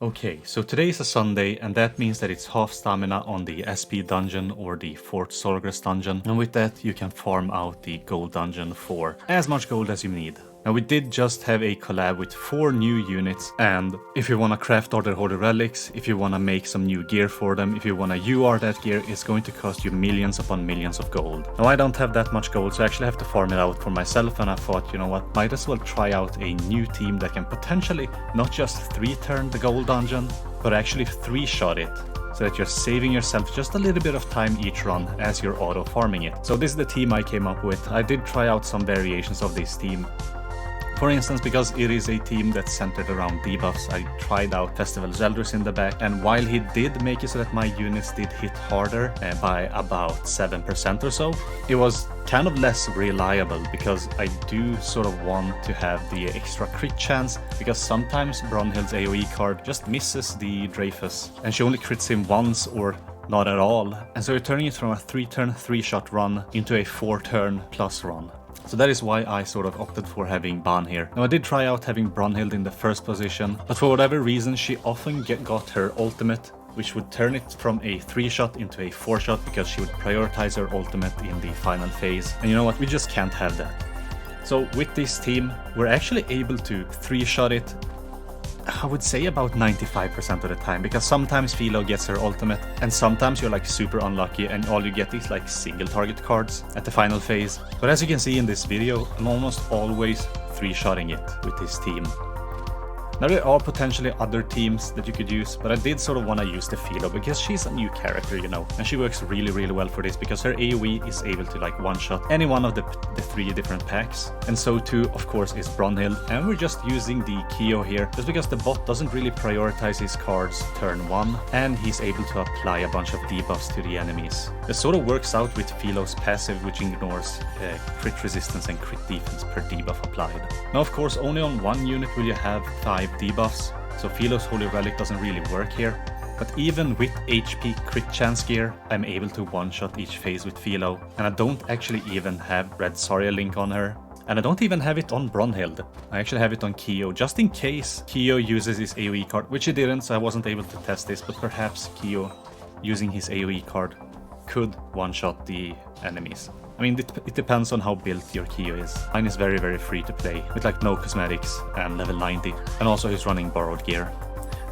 Okay, so today is a Sunday, and that means that it's half stamina on the SP dungeon or the Fort Solgres dungeon, and with that you can farm out the gold dungeon for as much gold as you need. Now we did just have a collab with 4 new units, and if you want to craft Order Holy Relics, if you want to make some new gear for them, if you want to UR that gear, it's going to cost you millions upon millions of gold. Now I don't have that much gold, so I actually have to farm it out for myself, and I thought, you know what, might as well try out a new team that can potentially not just 3-turn the gold dungeon, but actually 3-shot it, so that you're saving yourself just a little bit of time each run as you're auto farming it. So this is the team I came up with. I did try out some variations of this team. For instance, because it is a team that's centered around debuffs, I tried out Festival Zeldris in the back, and while he did make it so that my units did hit harder by about 7% or so, it was kind of less reliable, because I do sort of want to have the extra crit chance, because sometimes Brunhild's AoE card just misses the Dreyfus, and she only crits him once or not at all, and so you're turning it from a 3-turn 3-shot run into a 4-turn plus run. So that is why I sort of opted for having Ban here. Now I did try out having Brunhild in the first position, but for whatever reason she often got her ultimate, which would turn it from a 3-shot into a 4-shot, because she would prioritize her ultimate in the final phase. And you know what, we just can't have that. So with this team, we're actually able to 3-shot it, I would say about 95% of the time, because sometimes Filo gets her ultimate, and sometimes you're like super unlucky and all you get is like single target cards at the final phase. But as you can see in this video, I'm almost always 3-shotting it with this team. Now there are potentially other teams that you could use, but I did sort of want to use the Filo because she's a new character, you know, and she works really well for this, because her AoE is able to like one-shot any one of the 3 different packs. And so too, of course, is Brunhild, and we're just using the Kyo here just because the bot doesn't really prioritize his cards turn 1, and he's able to apply a bunch of debuffs to the enemies. This sort of works out with Filo's passive, which ignores crit resistance and crit defense per debuff applied. Now of course, only on one unit will you have 5 debuffs, so Filo's Holy Relic doesn't really work here. But even with HP crit chance gear, I'm able to one-shot each phase with Filo, and I don't actually even have Red Zarya Link on her. And I don't even have it on Brunhild. I actually have it on Kyo, just in case Kyo uses his AoE card, which he didn't, so I wasn't able to test this, but perhaps Kyo, using his AoE card, could one-shot the enemies. I mean, it depends on how built your Kyo is. Mine is very free to play, with like no cosmetics and level 90, and also he's running borrowed gear.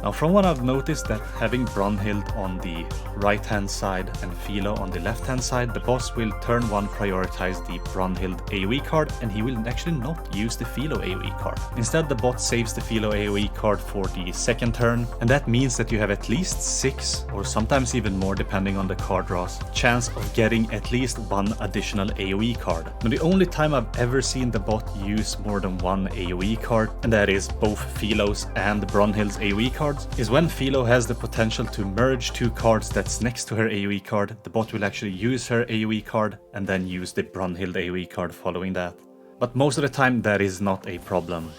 Now from what I've noticed, that having Brunhild on the right hand side and Filo on the left hand side, the boss will turn 1 prioritize the Brunhild AoE card, and he will actually not use the Filo AoE card. Instead, the bot saves the Filo AoE card for the second turn, and that means that you have at least 6, or sometimes even more depending on the card draws, chance of getting at least 1 additional AoE card. Now the only time I've ever seen the bot use more than 1 AoE card, and that is both Filo's and Brunhild's AoE card, is when Filo has the potential to merge 2 cards that's next to her AoE card. The bot will actually use her AoE card and then use the Brunhild AoE card following that. But most of the time that is not a problem.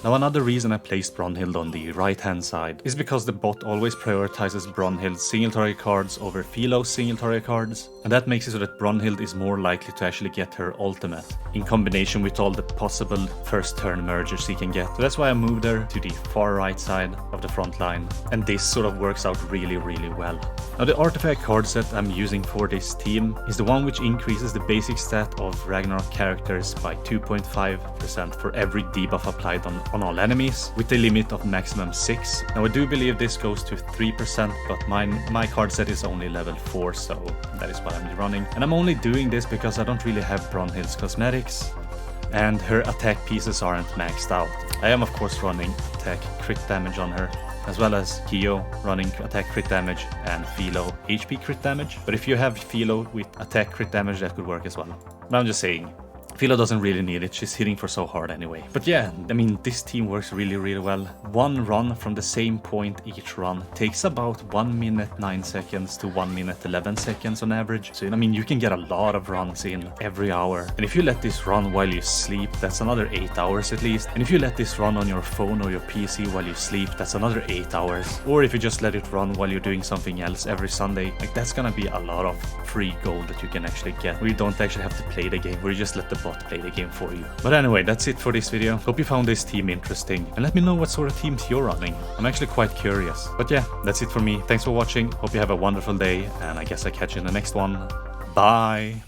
Now another reason I placed Brunhild on the right hand side is because the bot always prioritizes Brunhild's single target cards over Filo's single target cards, and that makes it so that Brunhild is more likely to actually get her ultimate, in combination with all the possible first turn mergers he can get. So that's why I moved her to the far right side of the front line, and this sort of works out really well. Now the artifact card set I'm using for this team is the one which increases the basic stat of Ragnarok characters by 2.5% for every debuff applied on all enemies, with a limit of maximum 6. Now I do believe this goes to 3%, but my card set is only level 4, so that is what I'm running. And I'm only doing this because I don't really have Brunhild's cosmetics, and her attack pieces aren't maxed out. I am of course running attack crit damage on her, as well as Kyo running attack crit damage and Filo HP crit damage. But if you have Filo with attack crit damage, that could work as well. But I'm just saying, Filo doesn't really need it, she's hitting for so hard anyway. But yeah, I mean, this team works really well. One run from the same point each run takes about 1 minute 9 seconds to 1 minute 11 seconds on average. So I mean, you can get a lot of runs in every hour. And if you let this run while you sleep, that's another 8 hours at least. And if you let this run on your phone or your PC while you sleep, that's another 8 hours. Or if you just let it run while you're doing something else every Sunday, like that's gonna be a lot of free gold that you can actually get, where you don't actually have to play the game, where you just let the the bot play the game for you. But anyway, that's it for this video. Hope you found this team interesting, and let me know what sort of teams you're running. I'm actually quite curious. But yeah, that's it for me. Thanks for watching. Hope you have a wonderful day, and I guess I'll catch you in the next one. Bye!